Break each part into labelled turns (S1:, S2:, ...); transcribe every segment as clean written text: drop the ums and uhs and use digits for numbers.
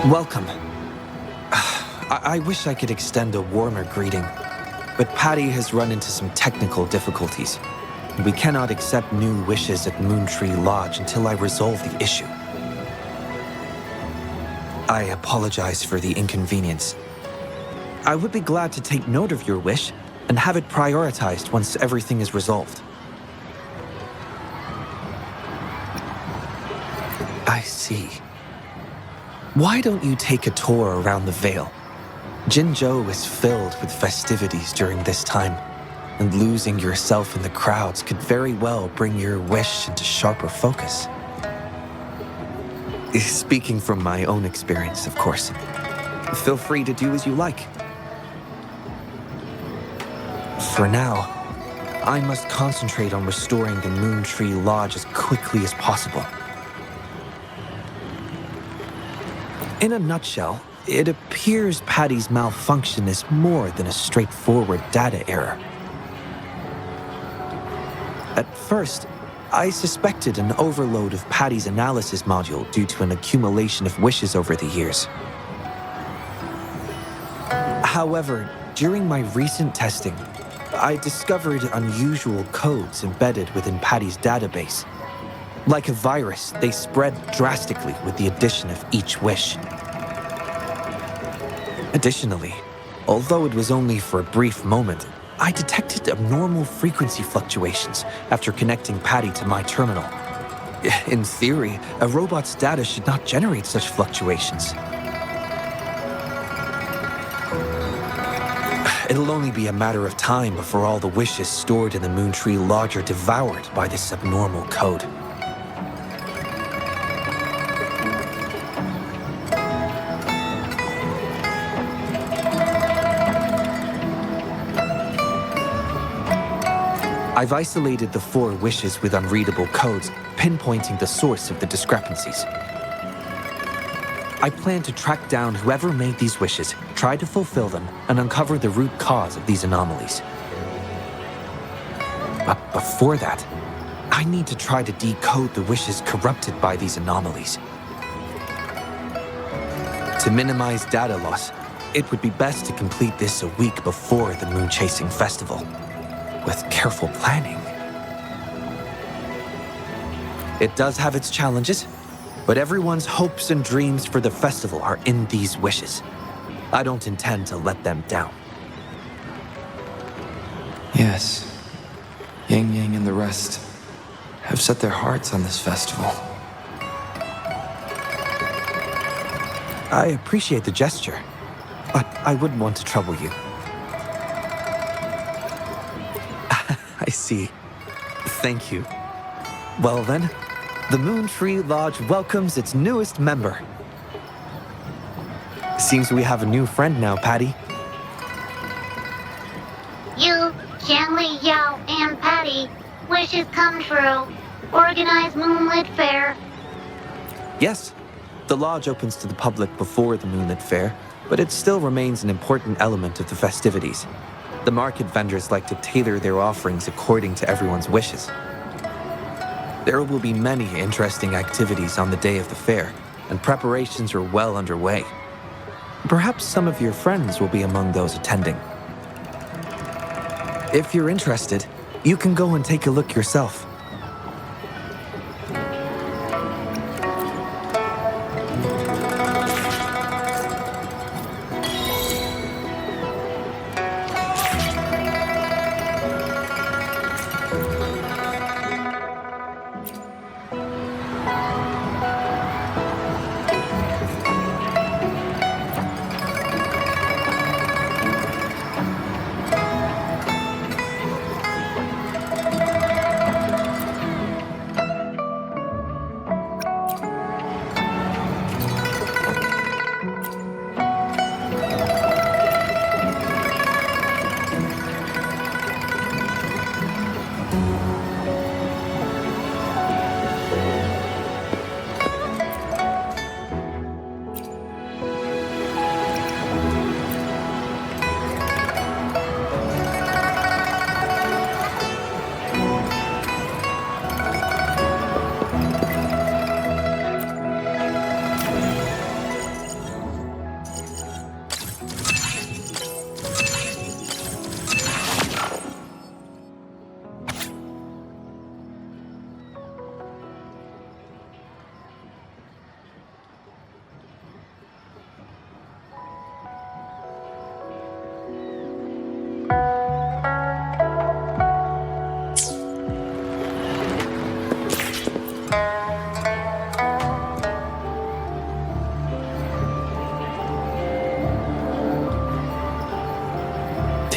S1: Welcome. I wish I could extend a warmer greeting, but Patty has run into some technical difficulties. We cannot accept new wishes at Moontree Lodge until I resolve the issue. I apologize for the inconvenience. I would be glad to take note of your wish and have it prioritized once everything is resolved. I see. Why don't you take a tour around the Vale? Jinzhou is filled with festivities during this time, and losing yourself in the crowds could very well bring your wish into sharper focus. Speaking from my own experience, of course. Feel free to do as you like. For now, I must concentrate on restoring the Moontree Lodge as quickly as possible. In a nutshell, it appears Patty's malfunction is more than a straightforward data error. At first, I suspected an overload of Patty's analysis module due to an accumulation of wishes over the years. However, during my recent testing, I discovered unusual codes embedded within Patty's database. Like a virus, they spread drastically with the addition of each wish. Additionally, although it was only for a brief moment, I detected abnormal frequency fluctuations after connecting Patty to my terminal. In theory, a robot's data should not generate such fluctuations. It'll only be a matter of time before all the wishes stored in the Moontree Lodge are devoured by this abnormal code. I've isolated the 4 wishes with unreadable codes, pinpointing the source of the discrepancies. I plan to track down whoever made these wishes, try to fulfill them, and uncover the root cause of these anomalies. But before that, I need to try to decode the wishes corrupted by these anomalies. To minimize data loss, it would be best to complete this a week before the Moon Chasing Festival. With careful planning. It does have its challenges, but everyone's hopes and dreams for the festival are in these wishes. I don't intend to let them down.
S2: Yes, Yang Yang and the rest have set their hearts on this festival.
S1: I appreciate the gesture, but I wouldn't want to trouble you. I see. Thank you. Well then, the Moontree Lodge welcomes its newest member. Seems we have a new friend now, Patty.
S3: You, Qianli, Yao, and Patty, wishes come true. Organize Moonlit Fair.
S1: Yes, the lodge opens to the public before the Moonlit Fair, but it still remains an important element of the festivities. The market vendors like to tailor their offerings according to everyone's wishes. There will be many interesting activities on the day of the fair, and preparations are well underway. Perhaps some of your friends will be among those attending. If you're interested, you can go and take a look yourself.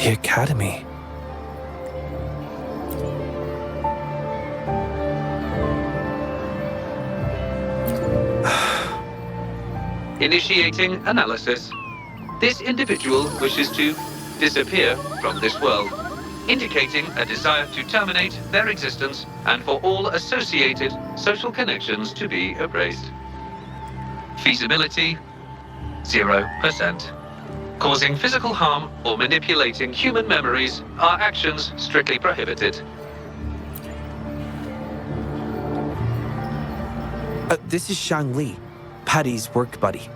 S1: The Academy.
S4: Initiating analysis. This individual wishes to disappear from this world, indicating a desire to terminate their existence and for all associated social connections to be erased. Feasibility, 0%. Causing physical harm or manipulating human memories are actions strictly prohibited.
S1: This is Shang Li, Patty's work buddy.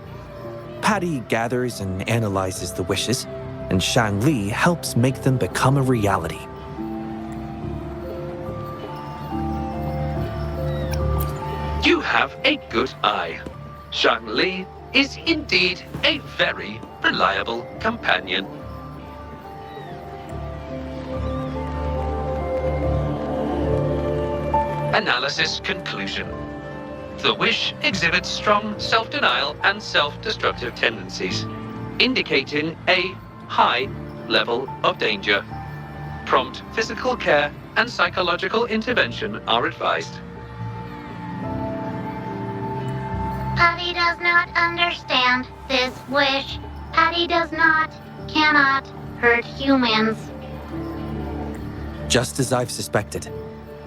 S1: Patty gathers and analyzes the wishes, and Shang Li helps make them become a reality.
S4: You have a good eye. Shang Li is indeed a very reliable companion. Analysis conclusion. The wish exhibits strong self-denial and self-destructive tendencies, indicating a high level of danger. Prompt physical care and psychological intervention are advised.
S3: Patty does not understand this wish. Patty cannot hurt humans.
S1: Just as I've suspected.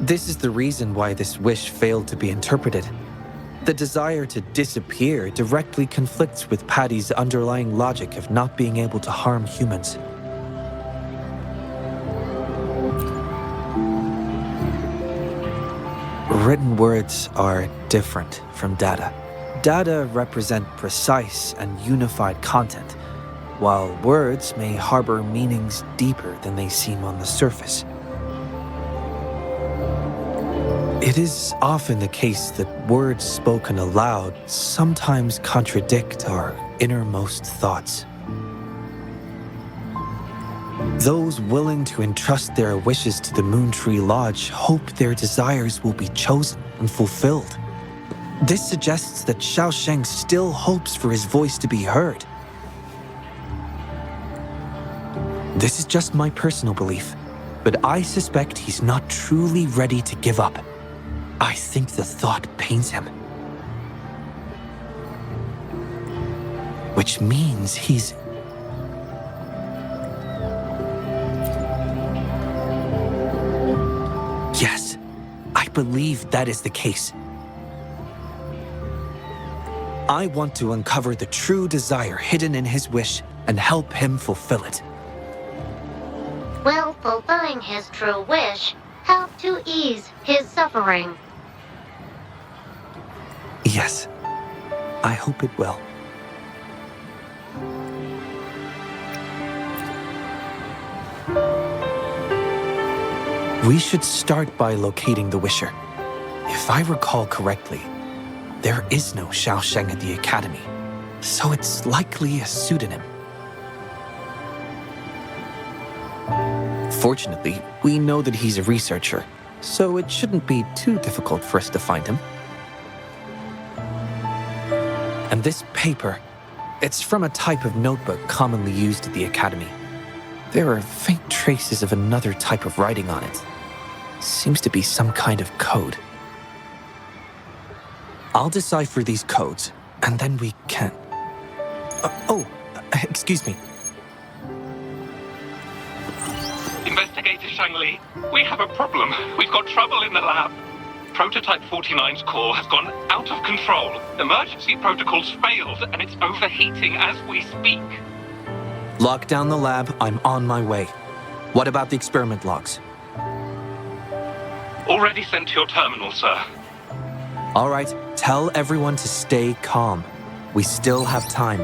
S1: This is the reason why this wish failed to be interpreted. The desire to disappear directly conflicts with Patty's underlying logic of not being able to harm humans. Written words are different from data. Data represent precise and unified content, while words may harbor meanings deeper than they seem on the surface. It is often the case that words spoken aloud sometimes contradict our innermost thoughts. Those willing to entrust their wishes to the Moontree Lodge hope their desires will be chosen and fulfilled. This suggests that Xiaosheng still hopes for his voice to be heard. This is just my personal belief, but I suspect he's not truly ready to give up. I think the thought pains him. Which means he's... Yes, I believe that is the case. I want to uncover the true desire hidden in his wish and help him fulfill it.
S3: Will fulfilling his true wish help to ease his suffering?
S1: Yes, I hope it will. We should start by locating the Wisher. If I recall correctly, there is no Xiaosheng at the Academy, so it's likely a pseudonym. Fortunately, we know that he's a researcher, so it shouldn't be too difficult for us to find him. And this paper, it's from a type of notebook commonly used at the Academy. There are faint traces of another type of writing on it. Seems to be some kind of code. I'll decipher these codes, and then we can... excuse me.
S5: Investigator Shang Li, we have a problem. We've got trouble in the lab. Prototype 49's core has gone out of control. Emergency protocols failed, and it's overheating as we speak.
S1: Lock down the lab. I'm on my way. What about the experiment logs?
S5: Already sent to your terminal, sir.
S1: All right, tell everyone to stay calm. We still have time.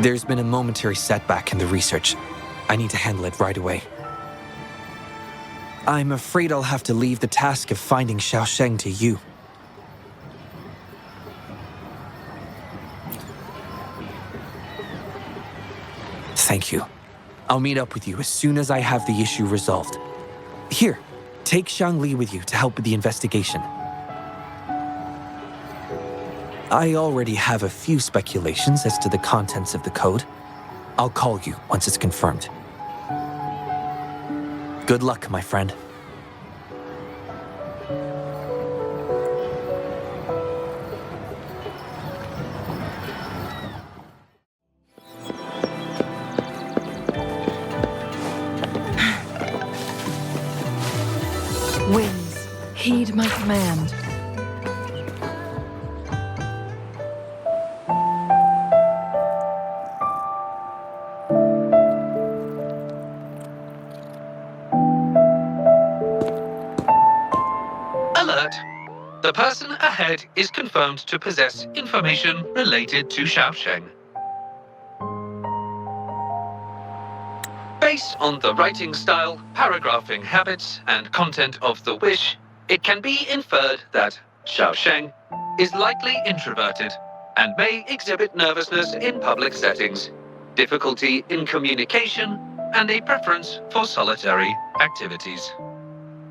S1: There's been a momentary setback in the research. I need to handle it right away. I'm afraid I'll have to leave the task of finding Xiaosheng to you. Thank you. I'll meet up with you as soon as I have the issue resolved. Here, take Shang Li with you to help with the investigation. I already have a few speculations as to the contents of the code. I'll call you once it's confirmed. Good luck, my friend.
S6: Winds, heed my command.
S4: Alert! The person ahead is confirmed to possess information related to Xiaosheng. Based on the writing style, paragraphing habits, and content of the wish, it can be inferred that Xiaosheng is likely introverted and may exhibit nervousness in public settings, difficulty in communication, and a preference for solitary activities.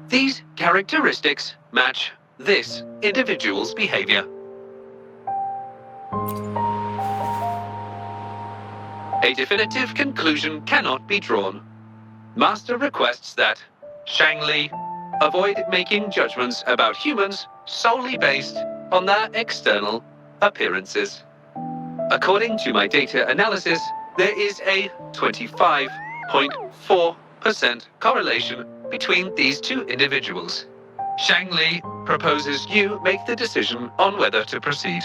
S4: These characteristics match this individual's behavior. A definitive conclusion cannot be drawn. Master requests that Shangli avoid making judgments about humans solely based on their external appearances. According to my data analysis, there is a 25.4% correlation between these two individuals. Shangli proposes you make the decision on whether to proceed.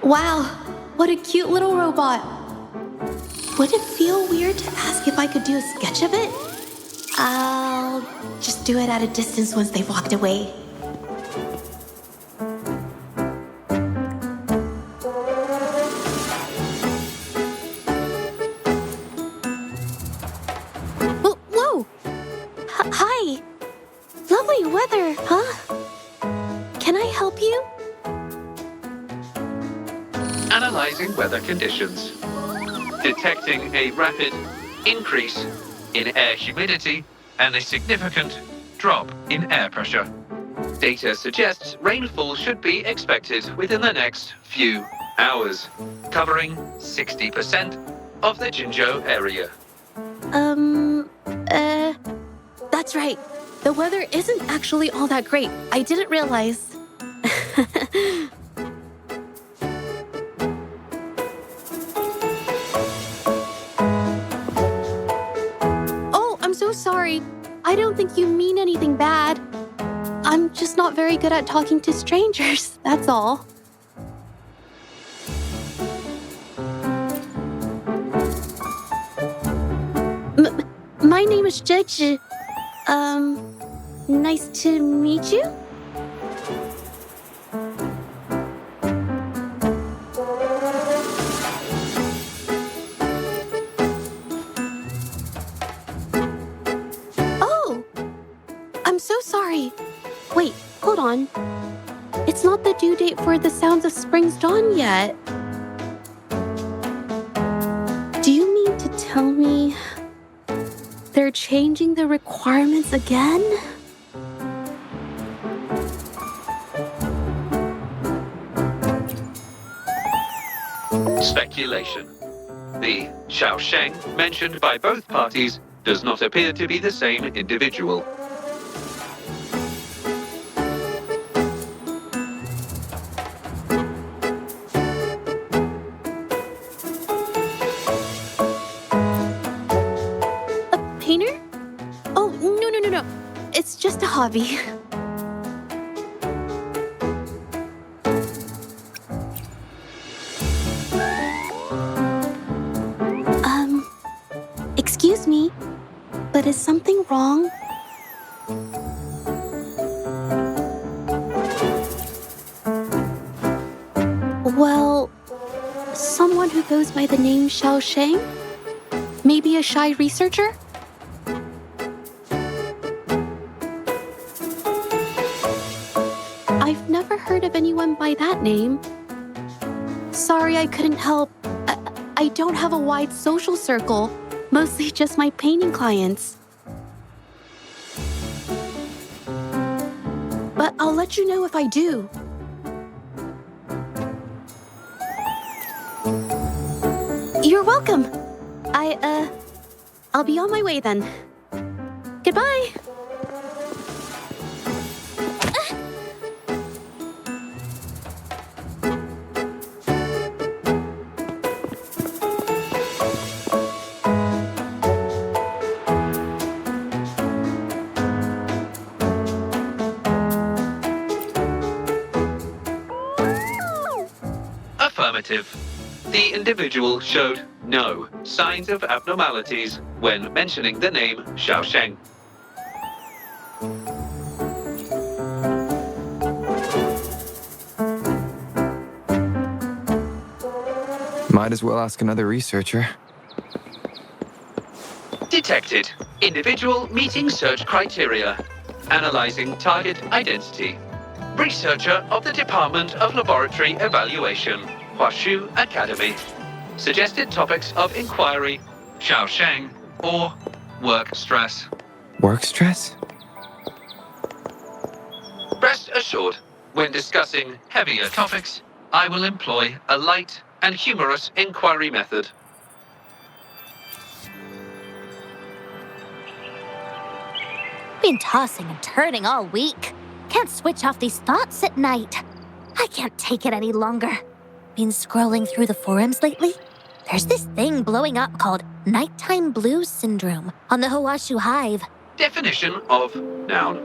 S7: Wow, what a cute little robot. Would it feel weird to ask if I could do a sketch of it? I'll just do it at a distance once they've walked away. Whoa! Hi! Lovely weather, huh? Can I help you?
S4: Analyzing weather conditions. Detecting a rapid increase in air humidity and a significant drop in air pressure. Data suggests rainfall should be expected within the next few hours, covering 60% of the Jinzhou area.
S7: That's right. The weather isn't actually all that great. I didn't realize. So sorry. I don't think you mean anything bad. I'm just not very good at talking to strangers, that's all. My name is Zhezhi. Nice to meet you? Sorry. Wait, hold on. It's not the due date for The Sounds of Spring's Dawn yet. Do you mean to tell me they're changing the requirements again?
S4: Speculation. The Xiaosheng mentioned by both parties does not appear to be the same individual.
S7: It's just a hobby. Excuse me, but is something wrong? Well, someone who goes by the name Xiaosheng? Maybe a shy researcher? I've never heard of anyone by that name. Sorry I couldn't help. I don't have a wide social circle. Mostly just my painting clients. But I'll let you know if I do. You're welcome. I'll be on my way then. Goodbye.
S4: Affirmative. The individual showed no signs of abnormalities when mentioning the name Xiaosheng.
S2: Might as well ask another researcher.
S4: Detected. Individual meeting search criteria. Analyzing target identity. Researcher of the Department of Laboratory Evaluation, Huashu Academy. Suggested topics of inquiry, Xiaosheng or work stress.
S2: Work stress?
S4: Rest assured, when discussing heavier topics, I will employ a light and humorous inquiry method.
S8: Been tossing and turning all week. Can't switch off these thoughts at night. I can't take it any longer. Been scrolling through the forums lately? There's this thing blowing up called nighttime blues syndrome on the Hawashu Hive.
S4: Definition of noun.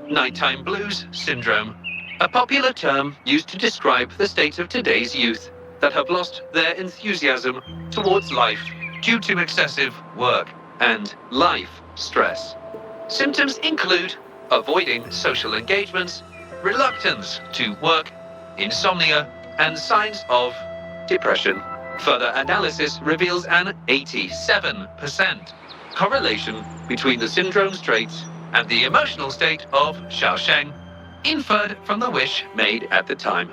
S4: Nighttime blues syndrome. A popular term used to describe the state of today's youth that have lost their enthusiasm towards life due to excessive work and life stress. Symptoms include avoiding social engagements, reluctance to work, insomnia, and signs of depression. Further analysis reveals an 87% correlation between the syndrome's traits and the emotional state of Xiaosheng, inferred from the wish made at the time.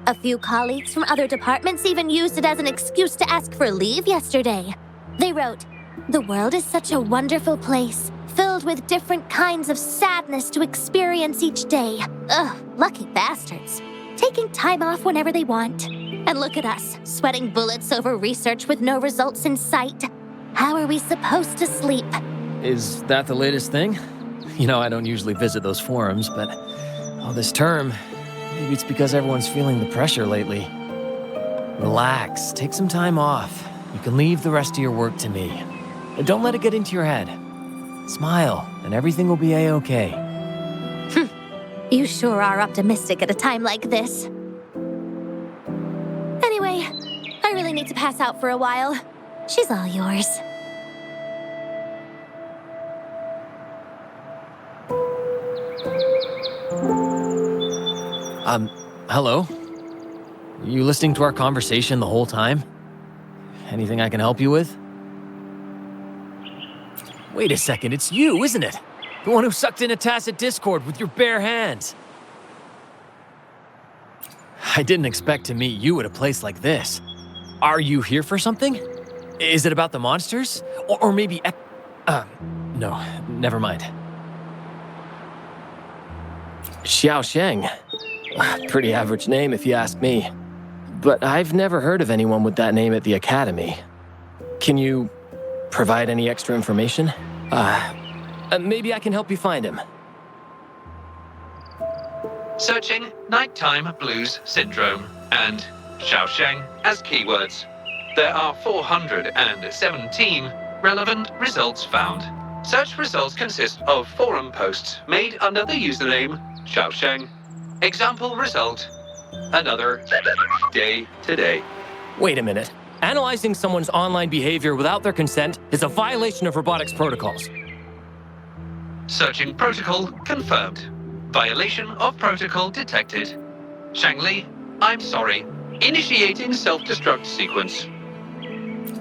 S8: A few colleagues from other departments even used it as an excuse to ask for leave yesterday. They wrote, "The world is such a wonderful place, filled with different kinds of sadness to experience each day. Ugh, lucky bastards. Taking time off whenever they want. And look at us, sweating bullets over research with no results in sight. How are we supposed to sleep?"
S9: Is that the latest thing? You know, I don't usually visit those forums, but this term, maybe it's because everyone's feeling the pressure lately. Relax, take some time off. You can leave the rest of your work to me. And don't let it get into your head. Smile, and everything will be a-okay.
S8: You sure are optimistic at a time like this. Anyway, I really need to pass out for a while. She's all yours.
S9: Hello? You listening to our conversation the whole time? Anything I can help you with? Wait a second, it's you, isn't it? The one who sucked in a tacit Discord with your bare hands. I didn't expect to meet you at a place like this. Are you here for something? Is it about the monsters? Or maybe... no, never mind. Xiaosheng. Pretty average name if you ask me. But I've never heard of anyone with that name at the Academy. Can you provide any extra information? Maybe I can help you find him.
S4: Searching nighttime blues syndrome and Xiaosheng as keywords. There are 417 relevant results found. Search results consist of forum posts made under the username Xiaosheng. Example result: another day today.
S9: Wait a minute. Analyzing someone's online behavior without their consent is a violation of robotics protocols.
S4: Searching protocol confirmed. Violation of protocol detected. Shangli, I'm sorry. Initiating self-destruct sequence.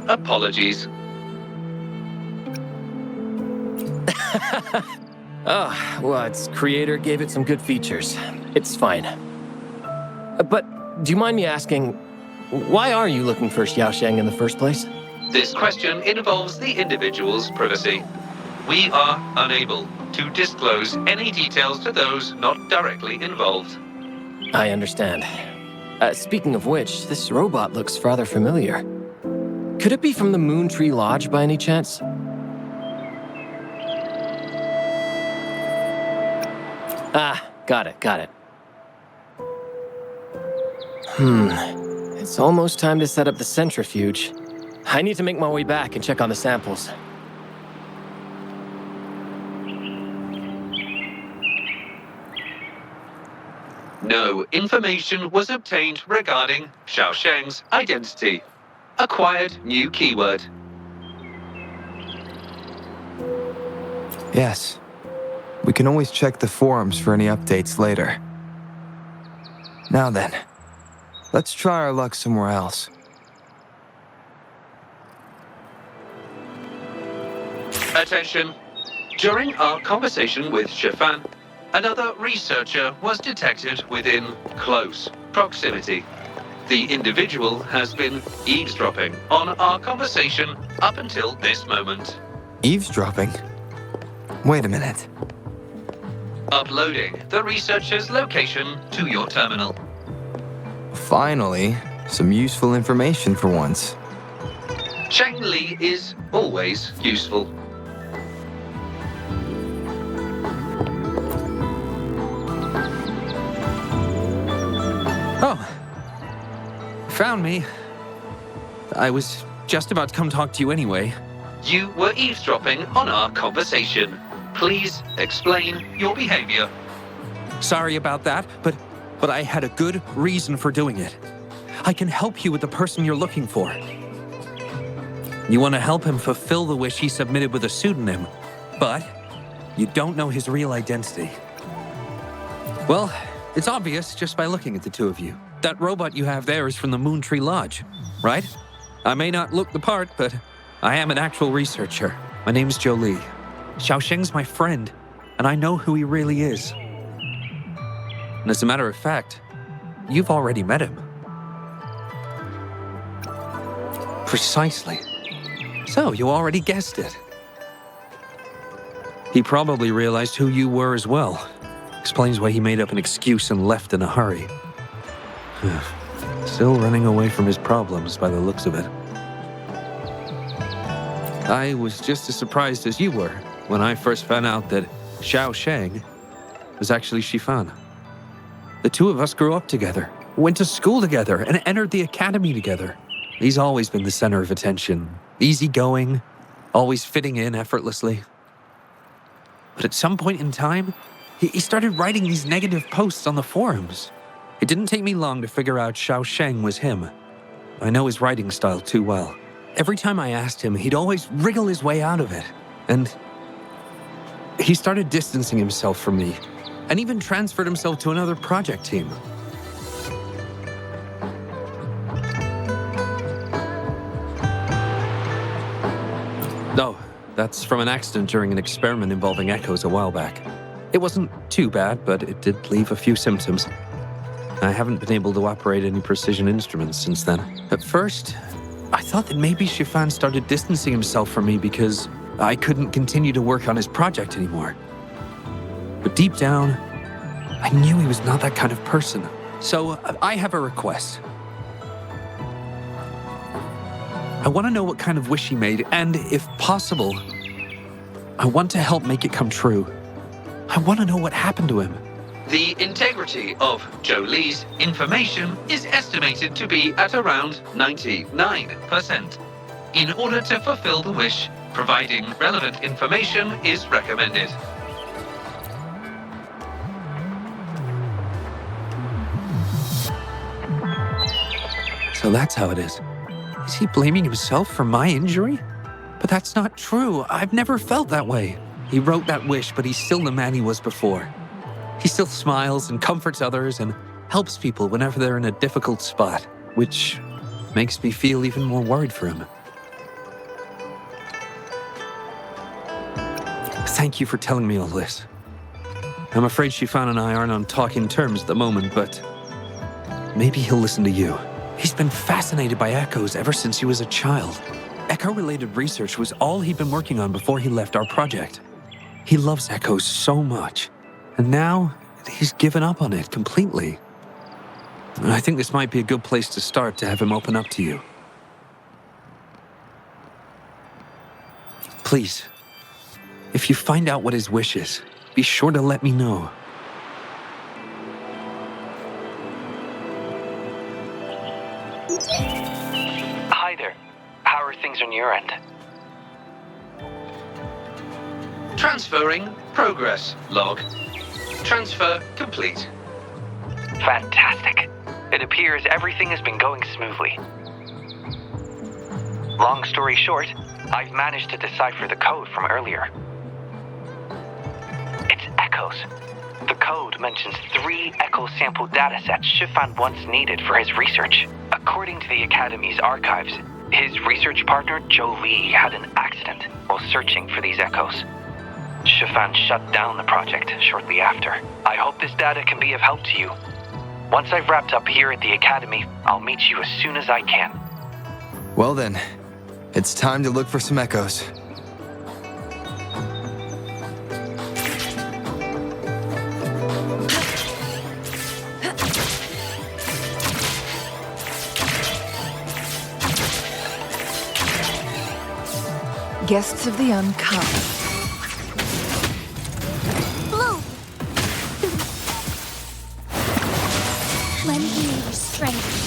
S4: Apologies.
S9: Well, its creator gave it some good features. It's fine. But do you mind me asking, why are you looking for Xiaosheng in the first place?
S4: This question involves the individual's privacy. We are unable to disclose any details to those not directly involved.
S9: I understand. Speaking of which, this robot looks rather familiar. Could it be from the Moon Tree Lodge by any chance? Ah, got it. It's almost time to set up the centrifuge. I need to make my way back and check on the samples.
S4: No information was obtained regarding Xiaosheng's identity. Acquired new keyword.
S2: Yes. We can always check the forums for any updates later. Now then, let's try our luck somewhere else.
S4: Attention. During our conversation with Shifan, another researcher was detected within close proximity. The individual has been eavesdropping on our conversation up until this moment.
S2: Eavesdropping? Wait a minute.
S4: Uploading the researcher's location to your terminal.
S2: Finally, some useful information for once.
S4: Cheng Li is always useful.
S1: Oh. Found me. I was just about to come talk to you anyway.
S4: You were eavesdropping on our conversation. Please explain your behavior.
S1: Sorry about that, but I had a good reason for doing it. I can help you with the person you're looking for. You want to help him fulfill the wish he submitted with a pseudonym, but you don't know his real identity. Well, it's obvious just by looking at the two of you. That robot you have there is from the Moon Tree Lodge, right? I may not look the part, but I am an actual researcher. My name's Jolie. Xiaosheng's my friend, and I know who he really is. And as a matter of fact, you've already met him. Precisely. So, you already guessed it. He probably realized who you were as well. Explains why he made up an excuse and left in a hurry. Still running away from his problems by the looks of it. I was just as surprised as you were when I first found out that Xiaosheng was actually Shifan. The two of us grew up together, went to school together, and entered the academy together. He's always been the center of attention, easygoing, always fitting in effortlessly. But at some point in time, he started writing these negative posts on the forums. It didn't take me long to figure out Xiaosheng was him. I know his writing style too well. Every time I asked him, he'd always wriggle his way out of it. And he started distancing himself from me, and even transferred himself to another project team. No, that's from an accident during an experiment involving echoes a while back. It wasn't too bad, but it did leave a few symptoms. I haven't been able to operate any precision instruments since then. At first, I thought that maybe Shifan started distancing himself from me because I couldn't continue to work on his project anymore. But deep down, I knew he was not that kind of person. So I have a request. I want to know what kind of wish he made, and if possible, I want to help make it come true. I want to know what happened to him.
S4: The integrity of Jolie's information is estimated to be at around 99%. In order to fulfill the wish, providing relevant information is recommended.
S1: So that's how it is. Is he blaming himself for my injury? But that's not true. I've never felt that way. He wrote that wish, but he's still the man he was before. He still smiles and comforts others and helps people whenever they're in a difficult spot, which makes me feel even more worried for him. Thank you for telling me all this. I'm afraid Shifan and I aren't on talking terms at the moment, but
S10: maybe he'll listen to you. He's been fascinated by echoes ever since he was a child. Echo-related research was all he'd been working on before he left our project. He loves echoes so much, and now he's given up on it completely. I think this might be a good place to start to have him open up to you. Please, if you find out what his wish is, be sure to let me know.
S11: Hi there. How are things on your end?
S4: Transferring progress log. Transfer complete.
S11: Fantastic. It appears everything has been going smoothly. Long story short, I've managed to decipher the code from earlier. It's echoes. The code mentions 3 echo sample datasets Shifan once needed for his research. According to the Academy's archives, his research partner, Joe Lee, had an accident while searching for these echoes. Shifan shut down the project shortly after. I hope this data can be of help to you. Once I've wrapped up here at the Academy, I'll meet you as soon as I can.
S2: Well then, it's time to look for some echoes.
S6: Guests of the uncommon.
S8: Blue! Lend me your strength.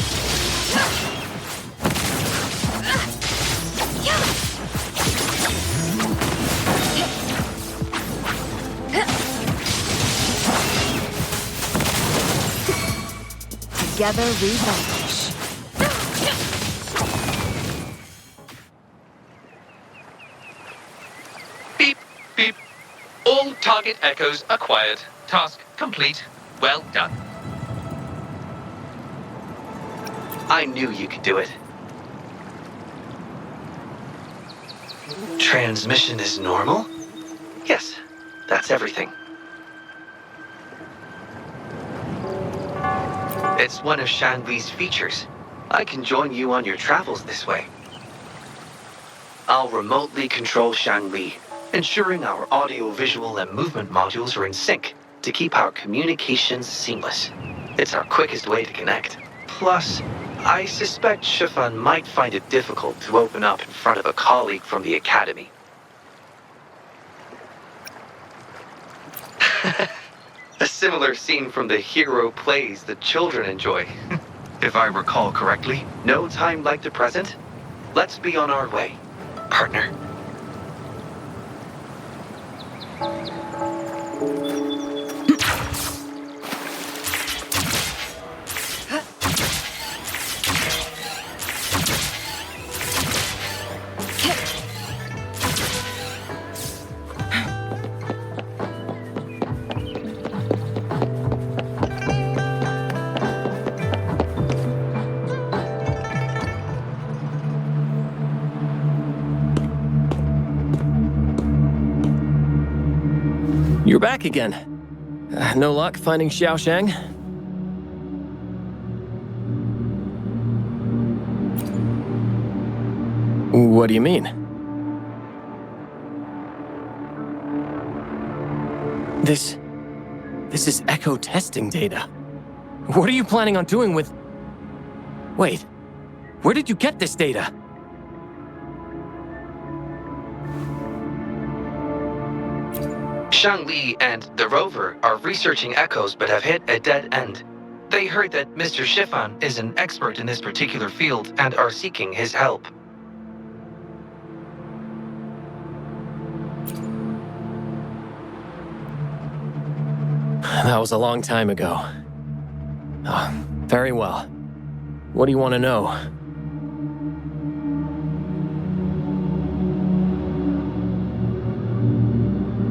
S6: Together we vanquish.
S4: Beep, beep. All target echoes acquired. Task complete. Well done. I knew you could do it. Transmission is normal? Yes, that's everything. It's one of Shanli's features. I can join you on your travels this way. I'll remotely control Shanli, ensuring our audio, visual, and movement modules are in sync to keep our communications seamless. It's our quickest way to connect. Plus, I suspect Shifan might find it difficult to open up in front of a colleague from the Academy. A similar scene from the hero plays the children enjoy. If I recall correctly, no time like the present. Let's be on our way, partner.
S9: You're back again. No luck finding Xiaoshang? What do you mean? This is echo testing data. What are you planning on doing with... Wait, where did you get this data?
S4: Shangli and the rover are researching echoes but have hit a dead end. They heard that Mr. Shifan is an expert in this particular field and are seeking his help.
S9: That was a long time ago. Oh, very well. What do you want to know?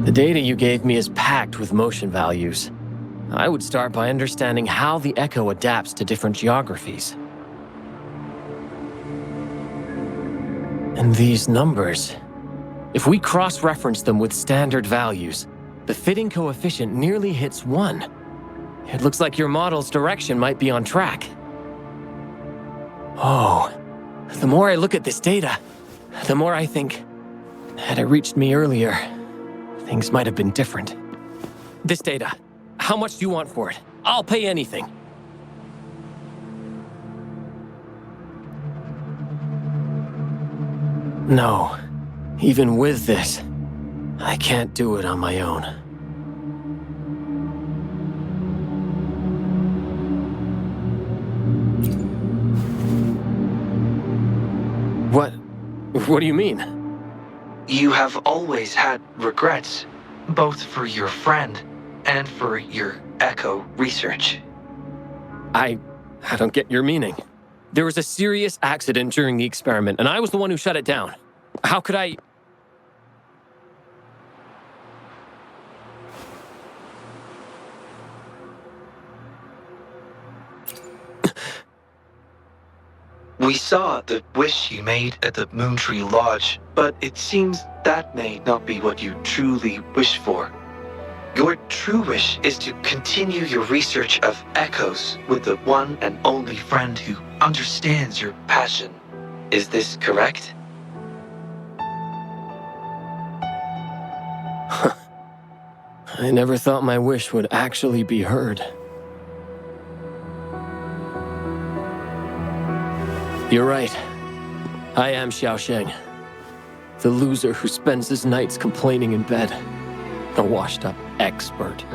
S9: The data you gave me is packed with motion values. I would start by understanding how the echo adapts to different geographies. And these numbers, if we cross-reference them with standard values, the fitting coefficient nearly hits 1. It looks like your model's direction might be on track. Oh, the more I look at this data, the more I think, had it reached me earlier, things might have been different. This data, how much do you want for it? I'll pay anything. No, even with this, I can't do it on my own. What do you mean?
S11: You have always had regrets, both for your friend and for your Echo research.
S9: I don't get your meaning. There was a serious accident during the experiment, and I was the one who shut it down. How could I...
S11: We saw the wish you made at the Moontree Lodge, but it seems that may not be what you truly wish for. Your true wish is to continue your research of echoes with the one and only friend who understands your passion. Is this correct?
S9: I never thought my wish would actually be heard. You're right. I am Xiaosheng. The loser who spends his nights complaining in bed. A washed-up expert.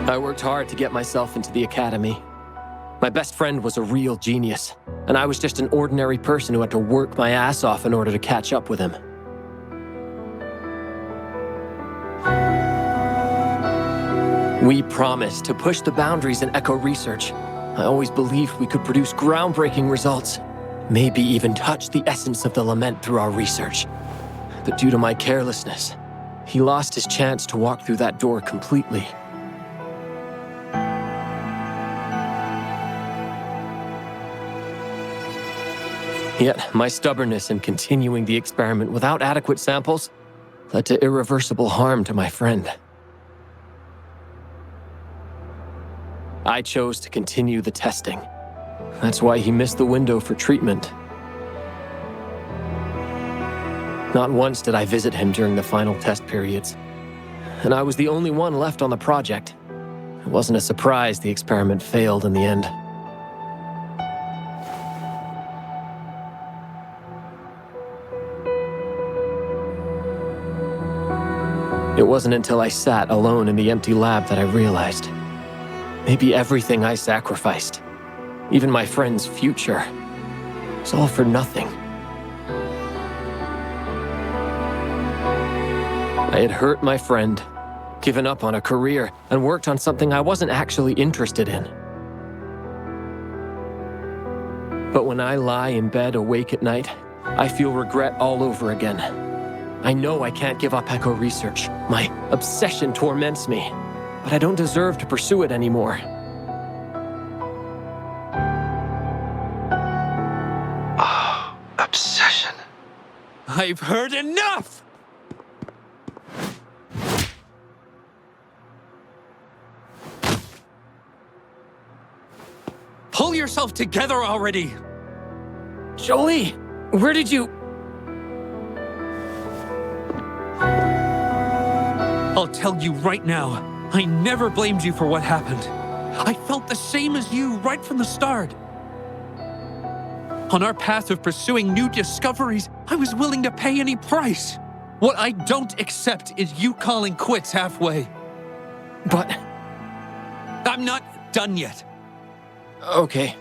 S9: I worked hard to get myself into the academy. My best friend was a real genius, and I was just an ordinary person who had to work my ass off in order to catch up with him. We promised to push the boundaries in echo research. I always believed we could produce groundbreaking results, maybe even touch the essence of the lament through our research. But due to my carelessness, he lost his chance to walk through that door completely. Yet, my stubbornness in continuing the experiment without adequate samples led to irreversible harm to my friend. I chose to continue the testing. That's why he missed the window for treatment. Not once did I visit him during the final test periods, and I was the only one left on the project. It wasn't a surprise the experiment failed in the end. It wasn't until I sat alone in the empty lab that I realized. Maybe everything I sacrificed, even my friend's future, was all for nothing. I had hurt my friend, given up on a career, and worked on something I wasn't actually interested in. But when I lie in bed awake at night, I feel regret all over again. I know I can't give up echo research. My obsession torments me, but I don't deserve to pursue it anymore.
S11: Oh, obsession.
S10: I've heard enough! Pull yourself together already!
S9: Jolie, where did you...
S10: I'll tell you right now, I never blamed you for what happened. I felt the same as you right from the start. On our path of pursuing new discoveries, I was willing to pay any price. What I don't accept is you calling quits halfway.
S9: But...
S10: I'm not done yet.
S9: Okay.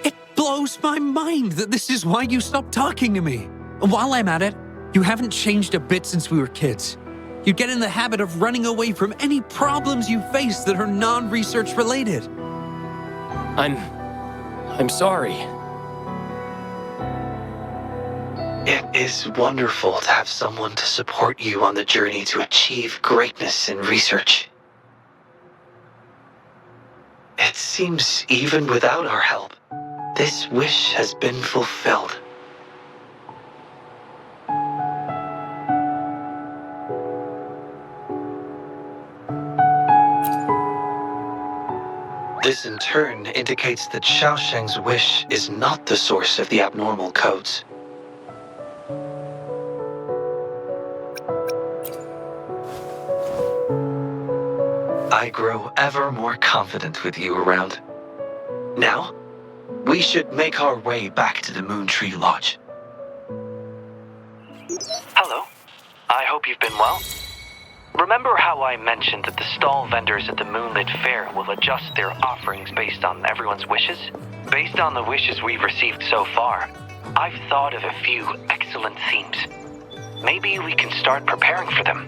S10: It blows my mind that this is why you stopped talking to me. And while I'm at it, you haven't changed a bit since we were kids. You get in the habit of running away from any problems you face that are non-research related.
S9: I'm sorry.
S11: It is wonderful to have someone to support you on the journey to achieve greatness in research. It seems even without our help, this wish has been fulfilled.
S1: This in turn indicates that Xiaosheng's wish is not the source of the abnormal codes. I grow ever more confident with you around. Now, we should make our way back to the Moon Tree Lodge.
S11: Hello. I hope you've been well. Remember how I mentioned that the stall vendors at the Moonlit Fair will adjust their offerings based on everyone's wishes? Based on the wishes we've received so far, I've thought of a few excellent themes. Maybe we can start preparing for them.